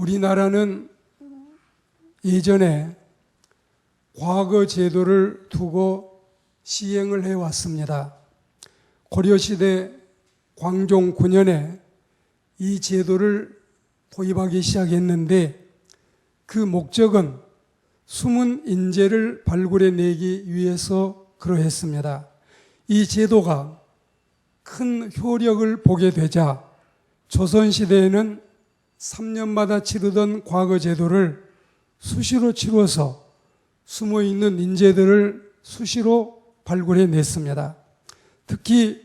우리나라는 예전에 과거 제도를 두고 시행을 해왔습니다. 고려시대 광종 9년에 이 제도를 도입하기 시작했는데 그 목적은 숨은 인재를 발굴해내기 위해서 그러했습니다. 이 제도가 큰 효력을 보게 되자 조선시대에는 3년마다 치르던 과거 제도를 수시로 치러서 숨어있는 인재들을 수시로 발굴해냈습니다. 특히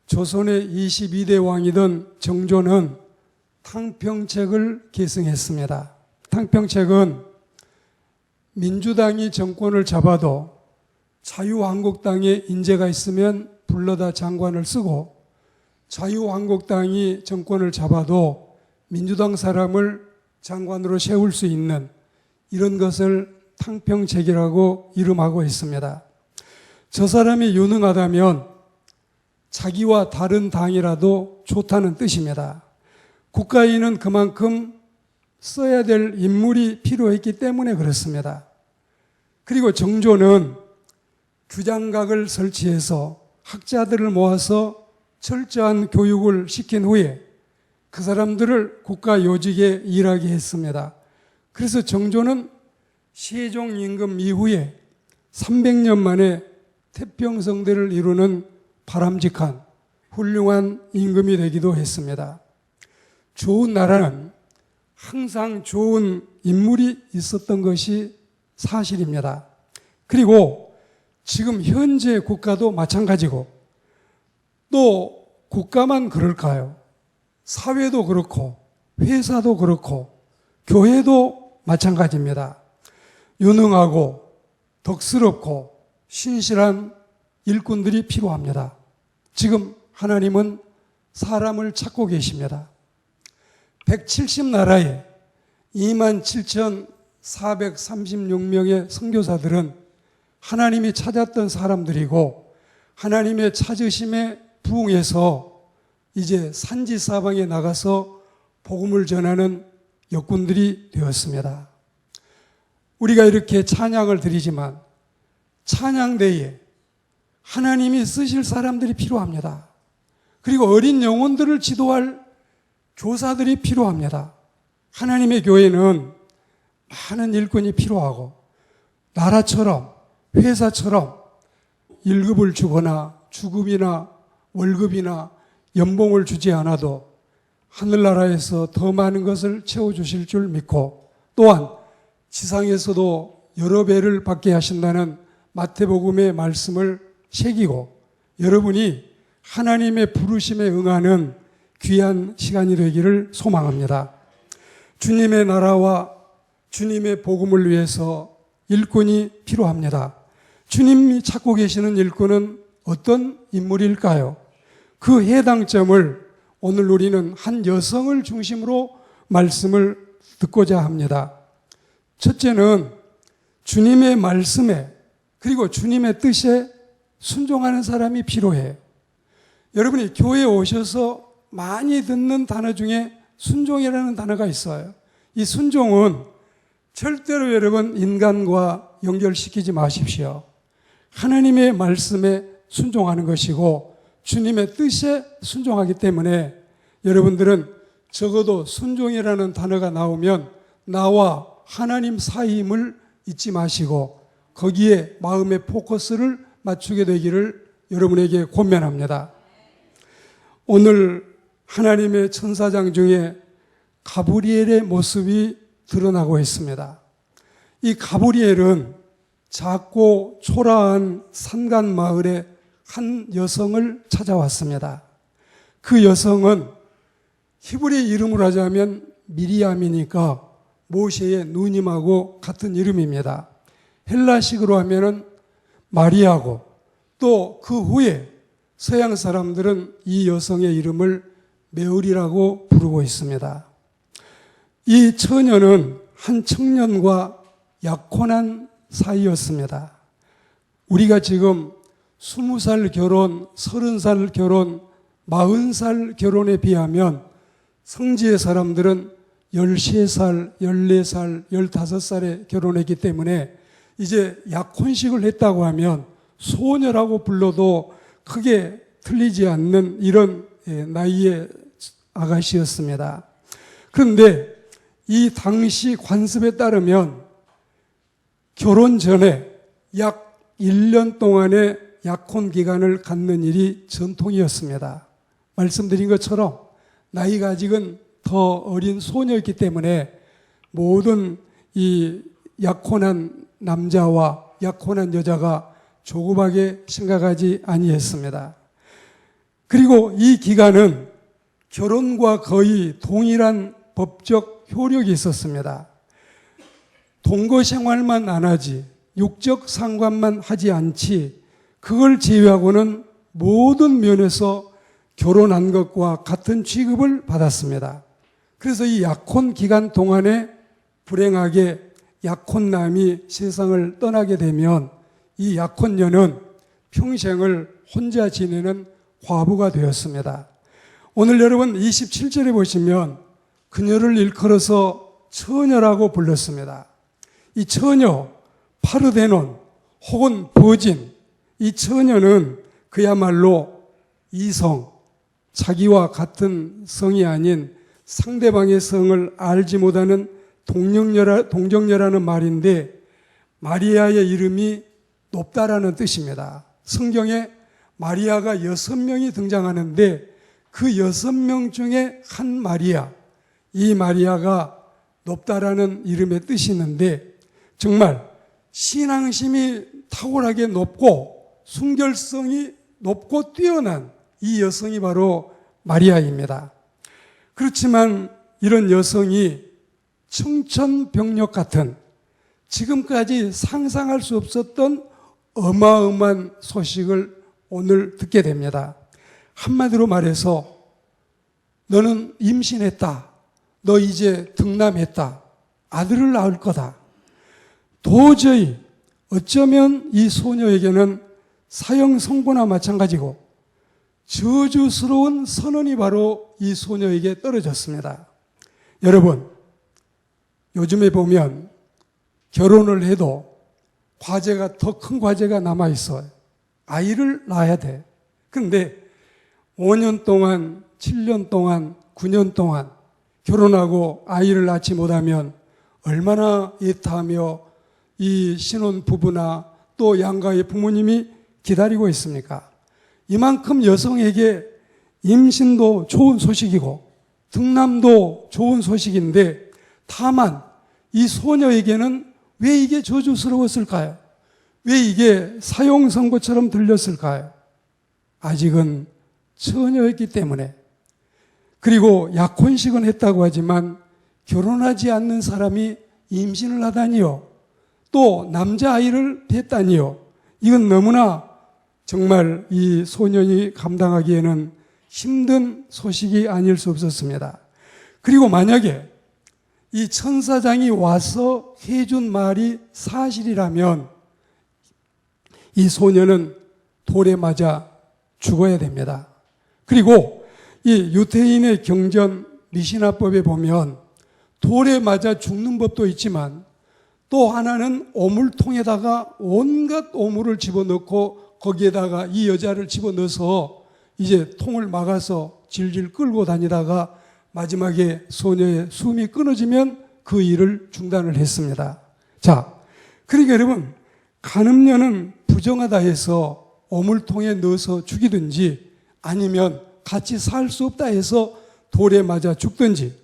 조선의 22대 왕이던 정조는 탕평책을 계승했습니다. 탕평책은 민주당이 정권을 잡아도 자유한국당에 인재가 있으면 불러다 장관을 쓰고 자유한국당이 정권을 잡아도 민주당 사람을 장관으로 세울 수 있는 이런 것을 탕평책이라고 이름하고 있습니다. 저 사람이 유능하다면 자기와 다른 당이라도 좋다는 뜻입니다. 국가에는 그만큼 써야 될 인물이 필요했기 때문에 그렇습니다. 그리고 정조는 규장각을 설치해서 학자들을 모아서 철저한 교육을 시킨 후에 그 사람들을 국가 요직에 일하게 했습니다. 그래서 정조는 세종 임금 이후에 300년 만에 태평성대를 이루는 바람직한 훌륭한 임금이 되기도 했습니다. 좋은 나라는 항상 좋은 인물이 있었던 것이 사실입니다. 그리고 지금 현재 국가도 마찬가지고 또 국가만 그럴까요? 사회도 그렇고 회사도 그렇고 교회도 마찬가지입니다. 유능하고 덕스럽고 신실한 일꾼들이 필요합니다. 지금 하나님은 사람을 찾고 계십니다. 170나라에 27,436명의 선교사들은 하나님이 찾았던 사람들이고 하나님의 찾으심에 부응해서 이제 산지사방에 나가서 복음을 전하는 역군들이 되었습니다. 우리가 이렇게 찬양을 드리지만 찬양대에 하나님이 쓰실 사람들이 필요합니다. 그리고 어린 영혼들을 지도할 교사들이 필요합니다. 하나님의 교회는 많은 일꾼이 필요하고 나라처럼 회사처럼 1급을 주거나 주급이나 월급이나 연봉을 주지 않아도 하늘나라에서 더 많은 것을 채워주실 줄 믿고 또한 지상에서도 여러 배를 받게 하신다는 마태복음의 말씀을 새기고 여러분이 하나님의 부르심에 응하는 귀한 시간이 되기를 소망합니다. 주님의 나라와 주님의 복음을 위해서 일꾼이 필요합니다. 주님이 찾고 계시는 일꾼은 어떤 인물일까요? 그 해당점을 오늘 우리는 한 여성을 중심으로 말씀을 듣고자 합니다. 첫째는 주님의 말씀에 그리고 주님의 뜻에 순종하는 사람이 필요해요. 여러분이 교회에 오셔서 많이 듣는 단어 중에 순종이라는 단어가 있어요. 이 순종은 절대로 여러분 인간과 연결시키지 마십시오. 하나님의 말씀에 순종하는 것이고 주님의 뜻에 순종하기 때문에 여러분들은 적어도 순종이라는 단어가 나오면 나와 하나님 사이임을 잊지 마시고 거기에 마음의 포커스를 맞추게 되기를 여러분에게 권면합니다. 오늘 하나님의 천사장 중에 가브리엘의 모습이 드러나고 있습니다. 이 가브리엘은 작고 초라한 산간 마을에 한 여성을 찾아왔습니다. 그 여성은 히브리 이름으로 하자면 미리암이니까 모세의 누님하고 같은 이름입니다. 헬라식으로 하면은 마리아고 또 그 후에 서양 사람들은 이 여성의 이름을 메으리라고 부르고 있습니다. 이 처녀는 한 청년과 약혼한 사이였습니다. 우리가 지금 20살 결혼, 30살 결혼, 40살 결혼에 비하면 성지의 사람들은 13살, 14살, 15살에 결혼했기 때문에 이제 약혼식을 했다고 하면 소녀라고 불러도 크게 틀리지 않는 이런 나이의 아가씨였습니다. 그런데 이 당시 관습에 따르면 결혼 전에 약 1년 동안의 약혼 기간을 갖는 일이 전통이었습니다. 말씀드린 것처럼 나이가 아직은 더 어린 소녀였기 때문에 모든 이 약혼한 남자와 약혼한 여자가 조급하게 생각하지 아니했습니다. 그리고 이 기간은 결혼과 거의 동일한 법적 효력이 있었습니다. 동거 생활만 안 하지, 육적 상관만 하지 않지, 그걸 제외하고는 모든 면에서 결혼한 것과 같은 취급을 받았습니다. 그래서 이 약혼 기간 동안에 불행하게 약혼남이 세상을 떠나게 되면 이 약혼녀는 평생을 혼자 지내는 과부가 되었습니다. 오늘 여러분 27절에 보시면 그녀를 일컬어서 처녀라고 불렀습니다. 이 처녀, 파르데논 혹은 버진, 이 처녀는 그야말로 이성, 자기와 같은 성이 아닌 상대방의 성을 알지 못하는 동정녀라는 말인데 마리아의 이름이 높다라는 뜻입니다. 성경에 마리아가 6명이 등장하는데 그 6명 중에 한 마리아, 이 마리아가 높다라는 이름의 뜻이 있는데 정말 신앙심이 탁월하게 높고 순결성이 높고 뛰어난 이 여성이 바로 마리아입니다. 그렇지만 이런 여성이 청천벽력 같은 지금까지 상상할 수 없었던 어마어마한 소식을 오늘 듣게 됩니다. 한마디로 말해서 너는 임신했다. 너 이제 등남했다. 아들을 낳을 거다. 도저히 어쩌면 이 소녀에게는 사형 선고나 마찬가지고 저주스러운 선언이 바로 이 소녀에게 떨어졌습니다. 여러분, 요즘에 보면 결혼을 해도 과제가 더 큰 과제가 남아있어요. 아이를 낳아야 돼. 그런데 5년 동안, 7년 동안, 9년 동안 결혼하고 아이를 낳지 못하면 얼마나 애타하며 이 신혼 부부나 또 양가의 부모님이 기다리고 있습니까? 이만큼 여성에게 임신도 좋은 소식이고 등남도 좋은 소식인데 다만 이 소녀에게는 왜 이게 저주스러웠을까요? 왜 이게 사형 선고처럼 들렸을까요? 아직은 처녀였기 때문에. 그리고 약혼식은 했다고 하지만 결혼하지 않는 사람이 임신을 하다니요. 또 남자아이를 낳다니요. 이건 너무나 정말 이 소년이 감당하기에는 힘든 소식이 아닐 수 없었습니다. 그리고 만약에 이 천사장이 와서 해준 말이 사실이라면 이 소녀는 돌에 맞아 죽어야 됩니다. 그리고 이 유태인의 경전 미시나법에 보면 돌에 맞아 죽는 법도 있지만 또 하나는 오물통에다가 온갖 오물을 집어넣고 거기에다가 이 여자를 집어넣어서 이제 통을 막아서 질질 끌고 다니다가 마지막에 소녀의 숨이 끊어지면 그 일을 중단을 했습니다. 자, 그러니까 여러분, 간음녀는 부정하다 해서 오물통에 넣어서 죽이든지 아니면 같이 살 수 없다 해서 돌에 맞아 죽든지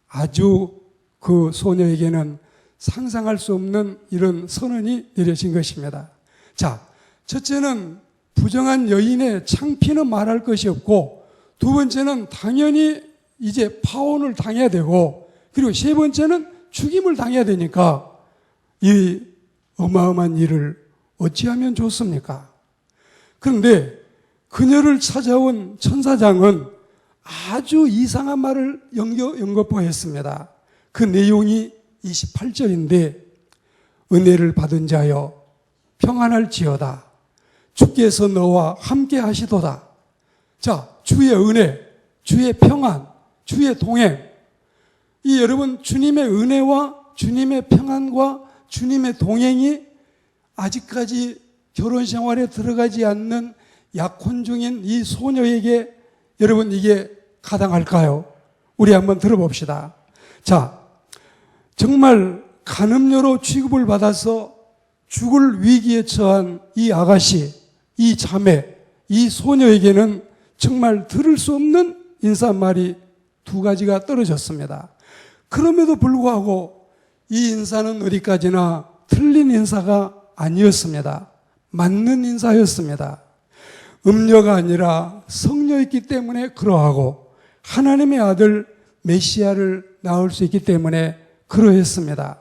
아주 그 소녀에게는 상상할 수 없는 이런 선언이 내려진 것입니다. 자, 첫째는 부정한 여인의 창피는 말할 것이 없고 두 번째는 당연히 이제 파혼을 당해야 되고 그리고 세 번째는 죽임을 당해야 되니까 이 어마어마한 일을 어찌하면 좋습니까? 그런데 그녀를 찾아온 천사장은 아주 이상한 말을 연거푸했습니다. 그 내용이 28절인데 은혜를 받은 자여 평안할지어다. 주께서 너와 함께 하시도다. 자, 주의 은혜, 주의 평안, 주의 동행. 이 여러분 주님의 은혜와 주님의 평안과 주님의 동행이 아직까지 결혼 생활에 들어가지 않는 약혼 중인 이 소녀에게 여러분 이게 가당할까요? 우리 한번 들어봅시다. 자, 정말 간음녀로 취급을 받아서 죽을 위기에 처한 이 아가씨, 이 자매, 이 소녀에게는 정말 들을 수 없는 인사말이 두 가지가 떨어졌습니다. 그럼에도 불구하고 이 인사는 어디까지나 틀린 인사가 아니었습니다. 맞는 인사였습니다. 음녀가 아니라 성녀였기 때문에 그러하고 하나님의 아들 메시아를 낳을 수 있기 때문에 그러했습니다.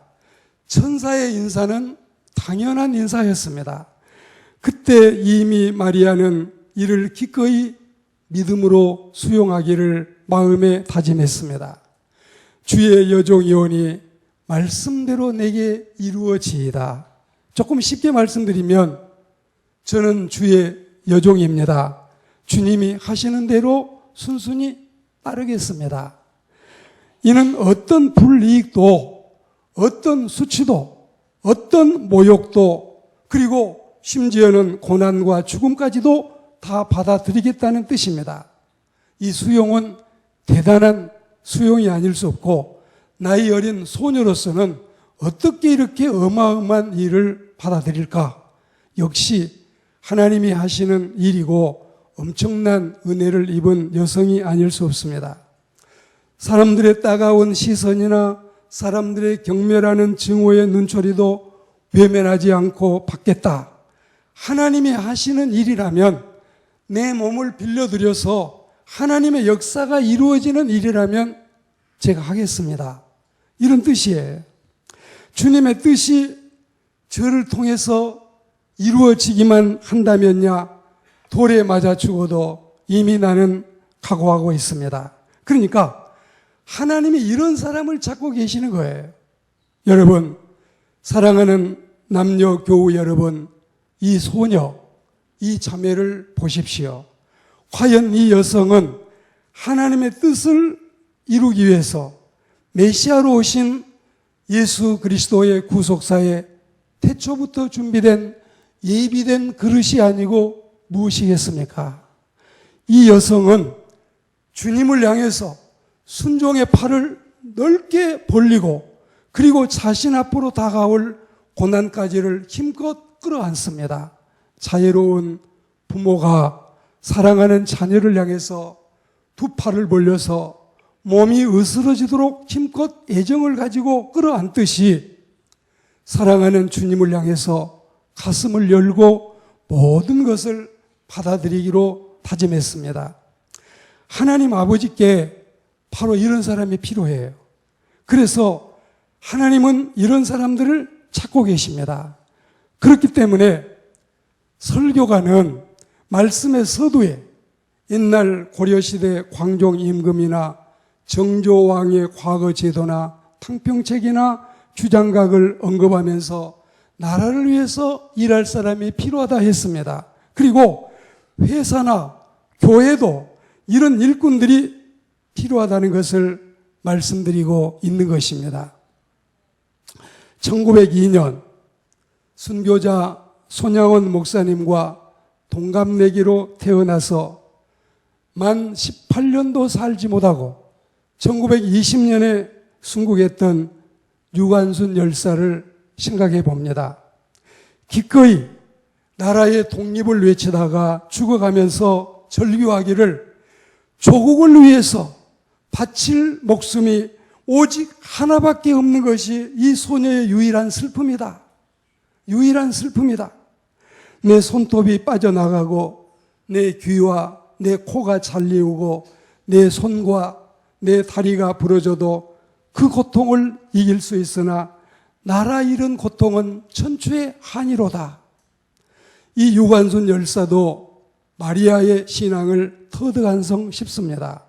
천사의 인사는 당연한 인사였습니다. 그때 이미 마리아는 이를 기꺼이 믿음으로 수용하기를 마음에 다짐했습니다. 주의 여종이오니 말씀대로 내게 이루어지이다. 조금 쉽게 말씀드리면 저는 주의 여종입니다. 주님이 하시는 대로 순순히 따르겠습니다. 이는 어떤 불이익도, 어떤 수치도, 어떤 모욕도, 그리고 심지어는 고난과 죽음까지도 다 받아들이겠다는 뜻입니다. 이 수용은 대단한 수용이 아닐 수 없고 나이 어린 소녀로서는 어떻게 이렇게 어마어마한 일을 받아들일까? 역시 하나님이 하시는 일이고 엄청난 은혜를 입은 여성이 아닐 수 없습니다. 사람들의 따가운 시선이나 사람들의 경멸하는 증오의 눈초리도 외면하지 않고 받겠다. 하나님이 하시는 일이라면 내 몸을 빌려드려서 하나님의 역사가 이루어지는 일이라면 제가 하겠습니다. 이런 뜻이에요. 주님의 뜻이 저를 통해서 이루어지기만 한다면야 돌에 맞아 죽어도 이미 나는 각오하고 있습니다. 그러니까 하나님이 이런 사람을 찾고 계시는 거예요. 여러분, 사랑하는 남녀 교우 여러분, 이 소녀, 이 자매를 보십시오. 과연 이 여성은 하나님의 뜻을 이루기 위해서 메시아로 오신 예수 그리스도의 구속사에 태초부터 준비된 예비된 그릇이 아니고 무엇이겠습니까? 이 여성은 주님을 향해서 순종의 팔을 넓게 벌리고 그리고 자신 앞으로 다가올 고난까지를 힘껏 끌어안습니다. 자애로운 부모가 사랑하는 자녀를 향해서 두 팔을 벌려서 몸이 으스러지도록 힘껏 애정을 가지고 끌어안듯이 사랑하는 주님을 향해서 가슴을 열고 모든 것을 받아들이기로 다짐했습니다. 하나님 아버지께 바로 이런 사람이 필요해요. 그래서 하나님은 이런 사람들을 찾고 계십니다. 그렇기 때문에 설교가는 말씀의 서두에 옛날 고려시대 광종 임금이나 정조왕의 과거 제도나 탕평책이나 주장각을 언급하면서 나라를 위해서 일할 사람이 필요하다 했습니다. 그리고 회사나 교회도 이런 일꾼들이 필요하다는 것을 말씀드리고 있는 것입니다. 1902년 순교자 손양원 목사님과 동갑내기로 태어나서 만 18년도 살지 못하고 1920년에 순국했던 유관순 열사를 생각해 봅니다. 기꺼이 나라의 독립을 외치다가 죽어가면서 절규하기를 조국을 위해서 바칠 목숨이 오직 하나밖에 없는 것이 이 소녀의 유일한 슬픔이다. 유일한 슬픔이다. 내 손톱이 빠져나가고 내 귀와 내 코가 잘리우고 내 손과 내 다리가 부러져도 그 고통을 이길 수 있으나 나라 잃은 고통은 천추의 한이로다. 이 유관순 열사도 마리아의 신앙을 터득한성 싶습니다.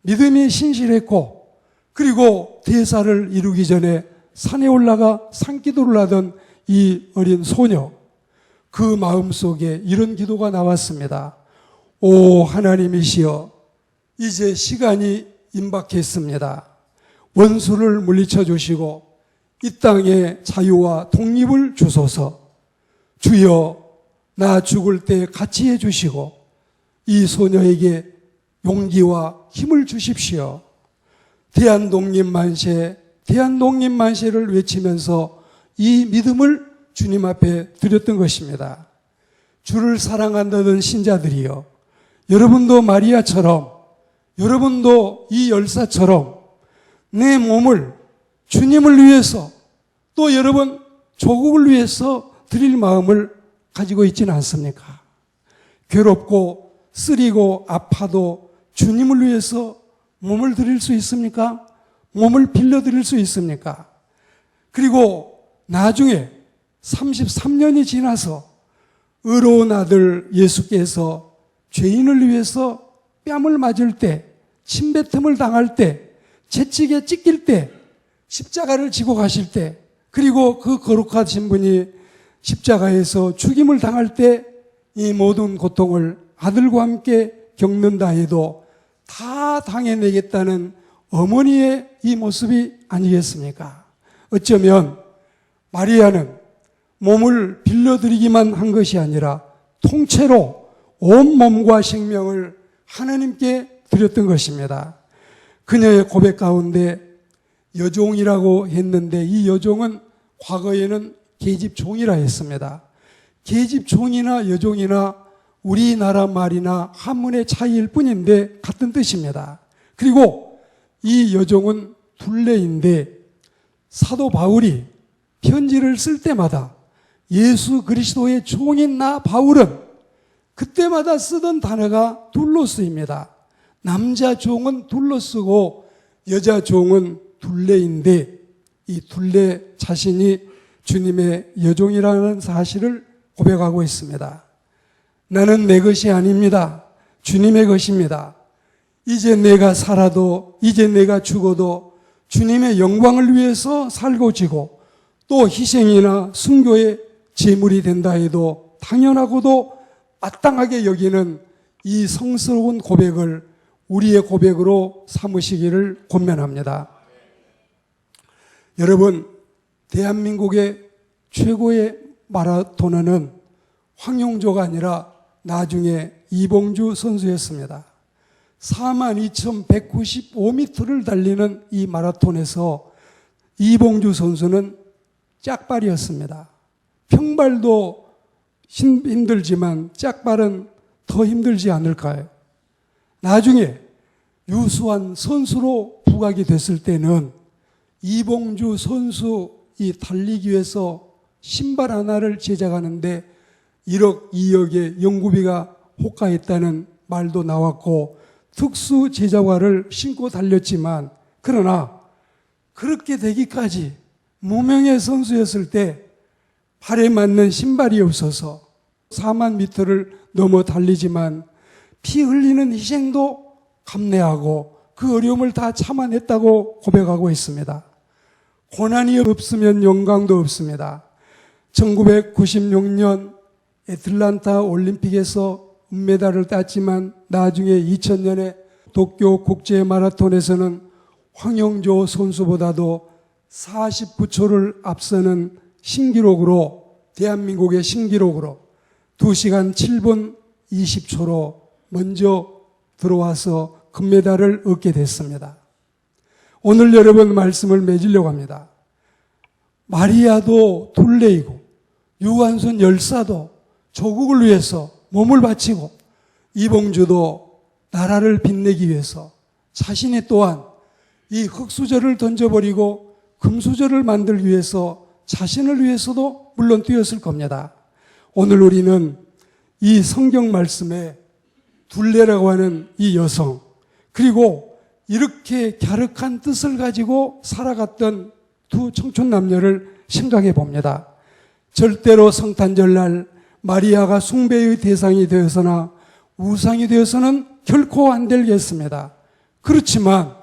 믿음이 신실했고 그리고 대사를 이루기 전에 산에 올라가 산기도를 하던 이 어린 소녀, 그 마음속에 이런 기도가 나왔습니다. 오 하나님이시여, 이제 시간이 임박했습니다. 원수를 물리쳐 주시고 이 땅에 자유와 독립을 주소서. 주여, 나 죽을 때 같이 해주시고 이 소녀에게 용기와 힘을 주십시오. 대한독립만세, 대한독립만세를 외치면서 이 믿음을 주님 앞에 드렸던 것입니다. 주를 사랑한다던 신자들이여, 여러분도 마리아처럼, 여러분도 이 열사처럼 내 몸을 주님을 위해서, 또 여러분 조국을 위해서 드릴 마음을 가지고 있지는 않습니까? 괴롭고 쓰리고 아파도 주님을 위해서 몸을 드릴 수 있습니까? 몸을 빌려 드릴 수 있습니까? 그리고 나중에 33년이 지나서 의로운 아들 예수께서 죄인을 위해서 뺨을 맞을 때, 침뱉음을 당할 때, 채찍에 찢길 때, 십자가를 지고 가실 때, 그리고 그 거룩하신 분이 십자가에서 죽임을 당할 때 이 모든 고통을 아들과 함께 겪는다 해도 다 당해내겠다는 어머니의 이 모습이 아니겠습니까? 어쩌면 마리아는 몸을 빌려드리기만 한 것이 아니라 통째로 온 몸과 생명을 하나님께 드렸던 것입니다. 그녀의 고백 가운데 여종이라고 했는데 이 여종은 과거에는 계집종이라 했습니다. 계집종이나 여종이나 우리나라 말이나 한문의 차이일 뿐인데 같은 뜻입니다. 그리고 이 여종은 둘레인데 사도 바울이 편지를 쓸 때마다 예수 그리스도의 종인 나 바울은 그때마다 쓰던 단어가 둘로스입니다. 남자 종은 둘로쓰고 여자 종은 둘레인데 이 둘레 자신이 주님의 여종이라는 사실을 고백하고 있습니다. 나는 내 것이 아닙니다. 주님의 것입니다. 이제 내가 살아도 이제 내가 죽어도 주님의 영광을 위해서 살고 지고 또 희생이나 순교의 제물이 된다 해도 당연하고도 마땅하게 여기는 이 성스러운 고백을 우리의 고백으로 삼으시기를 권면합니다. 여러분, 대한민국의 최고의 마라토너는 황용조가 아니라 나중에 이봉주 선수였습니다. 42,195m를 달리는 이 마라톤에서 이봉주 선수는 짝발이었습니다. 평발도 힘들지만 짝발은 더 힘들지 않을까요? 나중에 유수한 선수로 부각이 됐을 때는 이봉주 선수 이 달리기 위해서 신발 하나를 제작하는데 1억, 2억의 연구비가 호가했다는 말도 나왔고 특수 제자화를 신고 달렸지만 그러나 그렇게 되기까지 무명의 선수였을 때 발에 맞는 신발이 없어서 4만 미터를 넘어 달리지만 피 흘리는 희생도 감내하고 그 어려움을 다 참아냈다고 고백하고 있습니다. 고난이 없으면 영광도 없습니다. 1996년 애틀란타 올림픽에서 은메달을 땄지만 나중에 2000년에 도쿄 국제 마라톤에서는 황영조 선수보다도 49초를 앞서는 신기록으로 대한민국의 신기록으로 2시간 7분 20초로 먼저 들어와서 금메달을 얻게 됐습니다. 오늘 여러분 말씀을 맺으려고 합니다. 마리아도 둘레이고 유한순 열사도 조국을 위해서 몸을 바치고 이봉주도 나라를 빛내기 위해서 자신이 또한 이 흙수저를 던져버리고 금수저를 만들기 위해서 자신을 위해서도 물론 뛰었을 겁니다. 오늘 우리는 이 성경 말씀에 둘레라고 하는 이 여성 그리고 이렇게 갸륵한 뜻을 가지고 살아갔던 두 청춘 남녀를 생각해 봅니다. 절대로 성탄절날 마리아가 숭배의 대상이 되어서나 우상이 되어서는 결코 안 되겠습니다. 그렇지만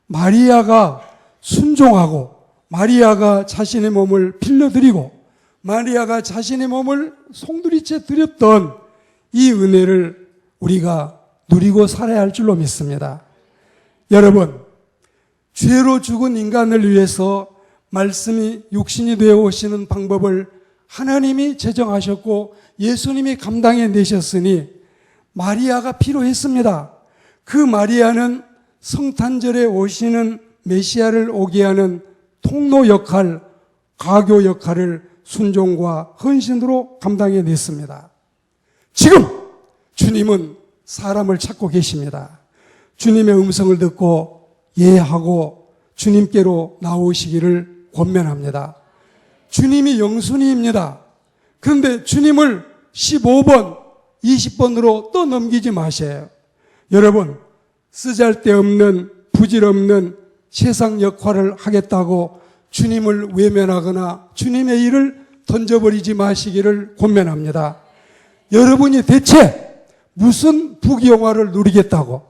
마리아가 순종하고 마리아가 자신의 몸을 빌려드리고 마리아가 자신의 몸을 송두리째 드렸던 이 은혜를 우리가 누리고 살아야 할 줄로 믿습니다. 여러분, 죄로 죽은 인간을 위해서 말씀이 육신이 되어 오시는 방법을 하나님이 제정하셨고 예수님이 감당해 내셨으니 마리아가 필요했습니다. 그 마리아는 성탄절에 오시는 메시아를 오게 하는 통로 역할, 가교 역할을 순종과 헌신으로 감당해 냈습니다. 지금 주님은 사람을 찾고 계십니다. 주님의 음성을 듣고 예하고 주님께로 나오시기를 권면합니다. 주님이 영순이입니다. 그런데 주님을 15번, 20번으로 또 넘기지 마세요. 여러분, 쓰잘데없는 부질없는 세상 역할을 하겠다고 주님을 외면하거나 주님의 일을 던져버리지 마시기를 권면합니다. 여러분이 대체 무슨 부귀영화를 누리겠다고,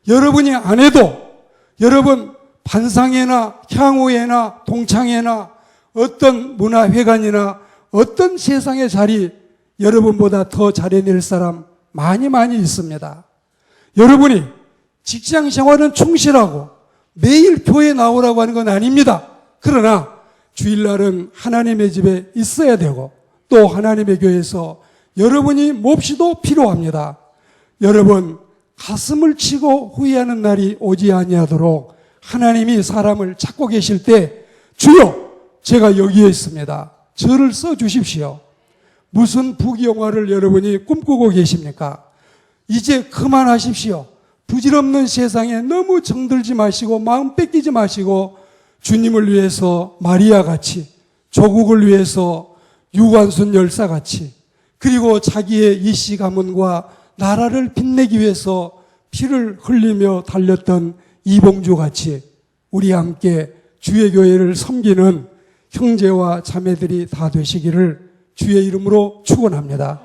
여러분이 안 해도 여러분 반상회나 향후회나 동창회나 어떤 문화회관이나 어떤 세상의 자리 여러분보다 더 잘해낼 사람 많이 있습니다. 여러분이 직장 생활은 충실하고 매일 교회 나오라고 하는 건 아닙니다. 그러나 주일날은 하나님의 집에 있어야 되고 또 하나님의 교회에서 여러분이 몹시도 필요합니다. 여러분, 가슴을 치고 후회하는 날이 오지 아니하도록 하나님이 사람을 찾고 계실 때 주여, 제가 여기에 있습니다. 저를 써주십시오. 무슨 부귀영화를 여러분이 꿈꾸고 계십니까? 이제 그만하십시오. 부질없는 세상에 너무 정들지 마시고 마음 뺏기지 마시고 주님을 위해서 마리아같이, 조국을 위해서 유관순 열사같이, 그리고 자기의 이씨 가문과 나라를 빛내기 위해서 피를 흘리며 달렸던 이봉주같이 우리 함께 주의 교회를 섬기는 형제와 자매들이 다 되시기를 주의 이름으로 축원합니다.